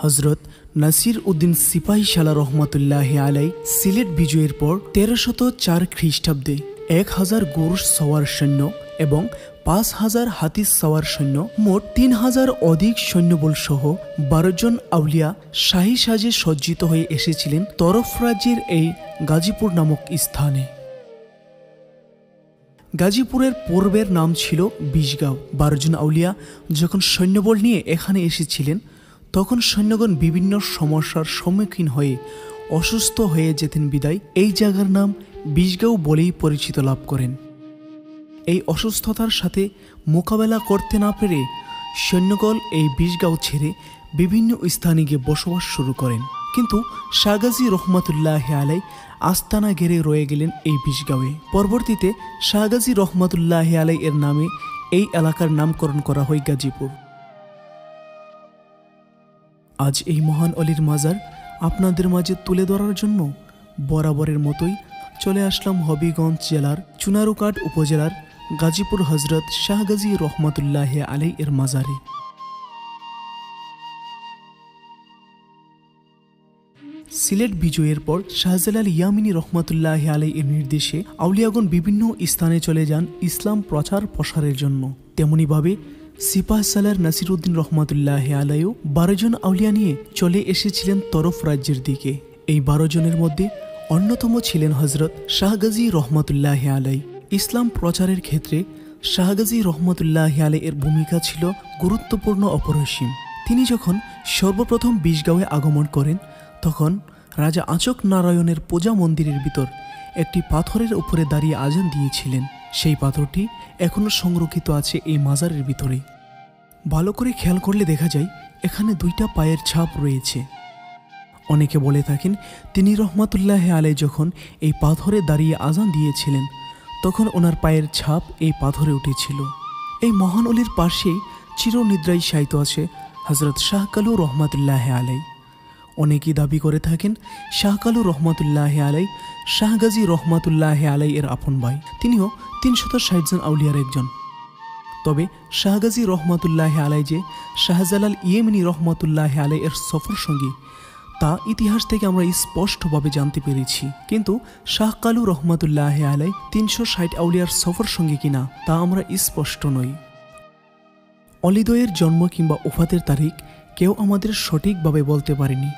হজরত নাসির উদ্দিন সিপাহী শালা রহমাতুল্লাহ আলাই সিলেট বিজয়ের পর 1304 খ্রিস্টাব্দে 1000 গরু সওয়ার সৈন্য এবং 5000 হাতি সওয়ার সৈন্য মোট 3000 অধিক সৈন্যবল সহ 12 জন আউলিয়া শাহী সাজে সজ্জিত হয়ে এসেছিলেন তরফ রাজ্যের এই গাজীপুর নামক স্থানে। গাজীপুরের পূর্বের নাম ছিল বিশগাঁও। 12 জন আউলিয়া যখন সৈন্যবল নিয়ে এখানে এসেছিলেন তখন সৈন্যগণ বিভিন্ন সমস্যার সম্মুখীন হয়ে অসুস্থ হয়ে যেতেন বিদায় এই জায়গার নাম বিশগাঁও বলেই পরিচিত লাভ করেন। এই অসুস্থতার সাথে মোকাবেলা করতে না পেরে সৈন্যগণ এই বিশগাঁও ছেড়ে বিভিন্ন স্থানে গিয়ে বসবাস শুরু করেন, কিন্তু শাহ গাজী রহমাতুল্লাহ আলাই আস্তানা ঘেরে রয়ে গেলেন এই বিশগাঁওয়ে। পরবর্তীতে শাহ গাজী রহমাতুল্লাহ আলাই এর নামে এই এলাকার নামকরণ করা হয় গাজীপুর। আজ এই মহান অলির মাজার আপনাদের মাঝে তুলে ধরার জন্য বরাবরের মতোই চলে আসলাম হবিগঞ্জ জেলার চুনারুঘাট উপজেলার গাজীপুর হজরত শাহ গাজী রহমাতুল্লাহ আলাই এর মাজারে। সিলেট বিজয়ের পর শাহজালাল ইয়ামিনী রহমাতুল্লাহ আলাই এর নির্দেশে আউলিয়াগণ বিভিন্ন স্থানে চলে যান ইসলাম প্রচার প্রসারের জন্য। তেমনিভাবে সিপাহ সালার নাসির উদ্দিন রহমাতুল্লাহ আলাইও 12 জন আউলিয়া নিয়ে চলে এসেছিলেন তরফ রাজ্যের দিকে। এই 12 জনের মধ্যে অন্যতম ছিলেন হজরত শাহ গাজী রহমাতুল্লাহ আলাই। ইসলাম প্রচারের ক্ষেত্রে শাহ গাজী রহমাতুল্লাহ আলাই এর ভূমিকা ছিল গুরুত্বপূর্ণ অপরিসীম। তিনি যখন সর্বপ্রথম বিশগাঁওয়ে আগমন করেন তখন রাজা আচক নারায়ণের পূজা মন্দিরের ভিতর একটি পাথরের উপরে দাঁড়িয়ে আজান দিয়েছিলেন। সেই পাথরটি এখনও সংরক্ষিত আছে এই মাজারের ভিতরে। ভালো করে খেয়াল করলে দেখা যায় এখানে 2টা পায়ের ছাপ রয়েছে। অনেকে বলে থাকেন তিনি রহমাতুল্লাহ আলাই যখন এই পাথরে দাঁড়িয়ে আজান দিয়েছিলেন তখন ওনার পায়ের ছাপ এই পাথরে উঠেছিল। এই মহান অলির পাশেই চিরনিদ্রায় শায়িত আছে হজরত শাহ কালু রহমাতুল্লাহ আলাই। অনেকেই দাবি করে থাকেন শাহ কালু রহমাতুল্লাহ আলাই শাহ গাজী রহমাতুল্লাহ আলাই এর আপন ভাই। তিনিও 360 জন আউলিয়ার একজন। তবে শাহ গাজী রহমাতুল্লাহ আলাই যে শাহজালাল ইয়ামিনী রহমাতুল্লাহ আলাই এর সফর সঙ্গী তা ইতিহাস থেকে আমরা স্পষ্টভাবে জানতে পেরেছি, কিন্তু শাহ কালু রহমাতুল্লাহ আলাই 360 আউলিয়ার সফর সঙ্গী কিনা তা আমরা স্পষ্ট নই। অলিদয়ের জন্ম কিংবা ওফাতের তারিখ কেউ আমাদের সঠিকভাবে বলতে পারেনি,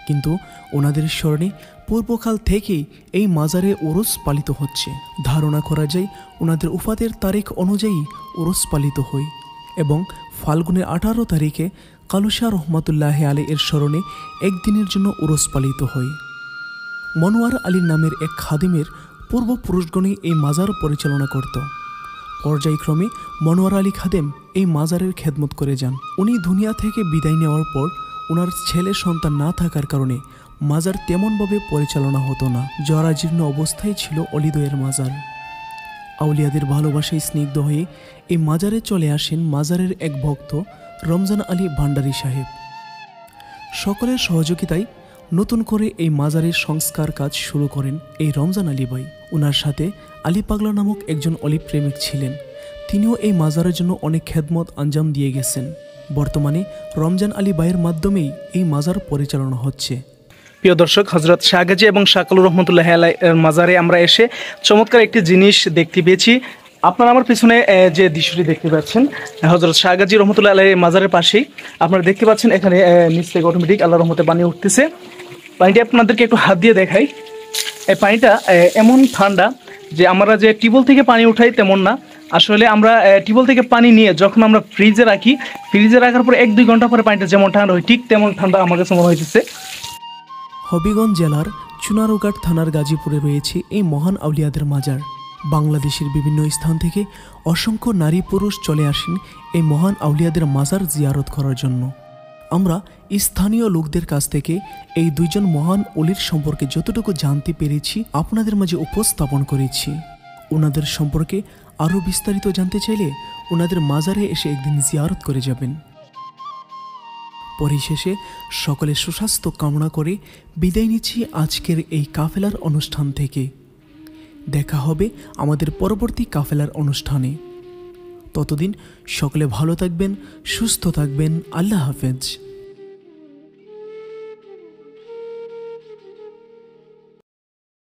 কিন্তু ওনাদের স্মরণে পূর্বকাল থেকেই এই মাজারে ওরস পালিত হচ্ছে। ধারণা করা যায় ওনাদের ওফাতের তারিখ অনুযায়ী ওরস পালিত হয় এবং ফাল্গুনের 18 তারিখে কালুশাহ রহমাতুল্লাহ আলাই এর স্মরণে একদিনের জন্য ওরস পালিত হয়। মনোয়ার আলীর নামের এক খাদিমের পূর্বপুরুষগণই এই মাজার পরিচালনা করত। পর্যায়ক্রমে মনোয়ার আলী খাদেম এই মাজারের খেদমত করে যান। উনি দুনিয়া থেকে বিদায় নেওয়ার পর ওনার ছেলে সন্তান না থাকার কারণে মাজার তেমনভাবে পরিচালনা হতো না। জরাজীর্ণ অবস্থায় ছিল অলিদয়ের মাজার। আউলিয়াদের ভালোবাসায় স্নিগ্ধ হয়ে এই মাজারে চলে আসেন মাজারের এক ভক্ত রমজান আলী ভান্ডারী সাহেব। সকলের সহযোগিতায় নতুন করে এই মাজারের সংস্কার কাজ শুরু করেন এই রমজান আলী ভাই। ওনার সাথে আলী পাগলা নামক একজন অলি প্রেমিক ছিলেন। তিনিও এই মাজারের জন্য অনেক খেদমত আঞ্জাম দিয়ে গেছেন। বর্তমানে রমজান আলী ভাইয়ের মাধ্যমেই এই মাজার পরিচালনা হচ্ছে। প্রিয় দর্শক, হজরত শাহ গাজী এবং শাহ কালু রহমতুল্লাহ আলাই মাজারে আমরা এসে চমৎকার একটি জিনিস দেখতে পেয়েছি। আপনারা আমার পিছনে যে দৃশ্যটি দেখতে পাচ্ছেন হজরত শাহ গাজী রহমতুল্লাহ আলাই মাজারের পাশেই আপনারা দেখতে পাচ্ছেন এখানে নিচ থেকে অটোমেটিক আল্লাহর রহমতে পানি উঠতেছে। পানিটা আপনাদেরকে একটু হাত দিয়ে দেখাই। এই পানিটা এমন ঠান্ডা যে আমরা যে টিউবওয়েল থেকে পানি উঠাই তেমন না। আসলে আমরা টিউবওয়েল থেকে পানি নিয়ে যখন আমরা ফ্রিজে রাখি, ফ্রিজে রাখার পরে 1-2 ঘন্টা পরে পানিটা যেমন ঠান্ডা হয় ঠিক তেমন ঠান্ডা আমার কাছে মনে হয়েছে। হবিগঞ্জ জেলার চুনারুঘাট থানার গাজীপুরে রয়েছে এই মহান আউলিয়াদের মাজার। বাংলাদেশের বিভিন্ন স্থান থেকে অসংখ্য নারী পুরুষ চলে আসেন এই মহান আউলিয়াদের মাজার জিয়ারত করার জন্য। আমরা স্থানীয় লোকদের কাছ থেকে এই 2 জন মহান অলির সম্পর্কে যতটুকু জানতে পেরেছি আপনাদের মাঝে উপস্থাপন করেছি। ওনাদের সম্পর্কে আরও বিস্তারিত জানতে চাইলে ওনাদের মাজারে এসে একদিন জিয়ারত করে যাবেন। পরিশেষে সকলের সুস্বাস্থ্য কামনা করে বিদায় নিচ্ছি আজকের এই কাফেলার অনুষ্ঠান থেকে। দেখা হবে আমাদের পরবর্তী কাফেলার অনুষ্ঠানে। ততদিন সকলে ভালো থাকবেন, সুস্থ থাকবেন। আল্লাহ হাফেজ।